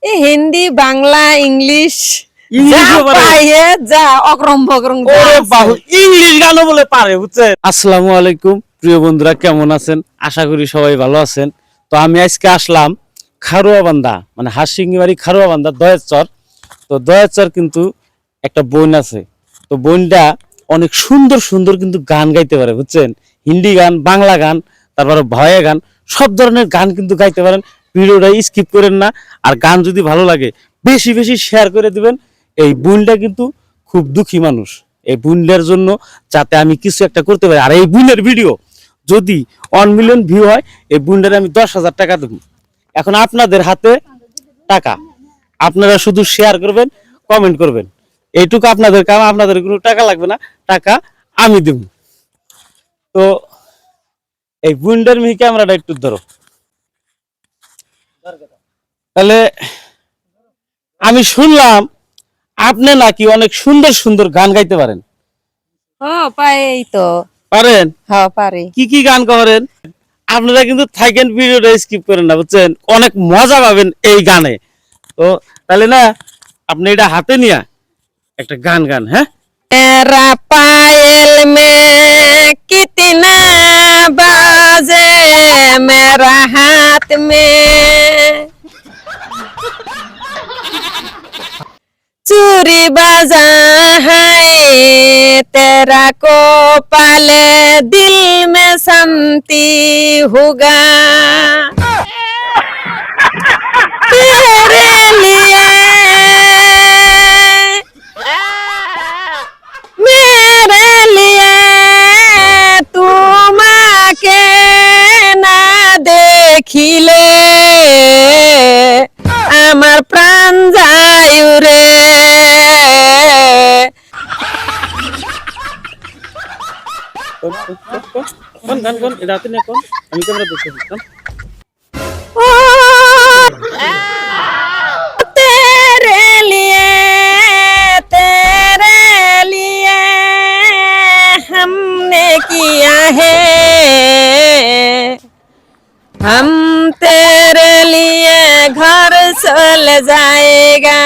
এই হিন্দি বাংলা ইংলিশ ইংলিশও পারে? যা অকরম বকরম যা ওরে আছে। বাবু, ইংলিশ গানও বলে পারে, বুঝছেন? আসসালামু আলাইকুম প্রিয় বন্ধুরা, কেমন আছেন? আশা করি সবাই ভালো আছেন। তো আমি আজকে আসলাম খারুয়াবান্ধা, মানে হাসিঙ্গিবাড়ি খারুয়াবান্ধা দয়াচর। তো দয়াচর কিন্তু একটা বোন আছে। তো বোনটা অনেক সুন্দর সুন্দর কিন্তু গান গাইতে পারে, বুঝছেন? হিন্দি গান, বাংলা গান, তারপরে ভয়ে গান, সব ধরনের গান কিন্তু গাইতে পারেন। ভিডিওটা স্কিপ করেন না। আর গান যদি ভালো লাগে বেশি বেশি শেয়ার করে দিবেন। এই বোনটা কিন্তু খুব দুঃখী মানুষ। এই বোনটার জন্য যাতে আমি কিছু একটা করতে পারি, আর এই বোনের ভিডিও যদি 1 মিলিয়ন ভিউ হয়, এই বোনটারে আমি 10,000 টাকা দেবো। এখন আপনাদের হাতে টাকা, আপনারা শুধু শেয়ার করবেন, কমেন্ট করবেন, এইটুকু আপনাদের কাম। আপনাদের কোনো টাকা লাগবে না, টাকা আমি দেব। তো এই বুন্ডার মি ক্যামেরাটা একটু ধরো। তাহলে আমি শুনলাম আপনি নাকি অনেক সুন্দর সুন্দর গান গাইতে পারেন। ও পাই তো। পারেন? হ্যাঁ পারি। কি কি গান করেন? আপনারা কিন্তু থাকেন, ভিডিওটা স্কিপ করেন না, বুঝছেন? অনেক মজা পাবেন এই গানে। তো তাহলে না, আপনি এটা হাতে নিয়ে একটা গান গান। হ্যাঁ, मेरा पायल में कितना बाजे मेरा हाथ में चूरी बाजा है तेरा को पाले दिल में समती होगा तेरे लिए मेरे लिए তোমাকে না দেখিলে আমার প্রাণ যায় রে কোন গান কোন এটা হাতে নিয়ে কোন, আমি ক্যামেরা দেখতে দিতাম। ও तेरे लिए तेरे लिए हमने किया है हम तेरे लिए घर चल जाएगा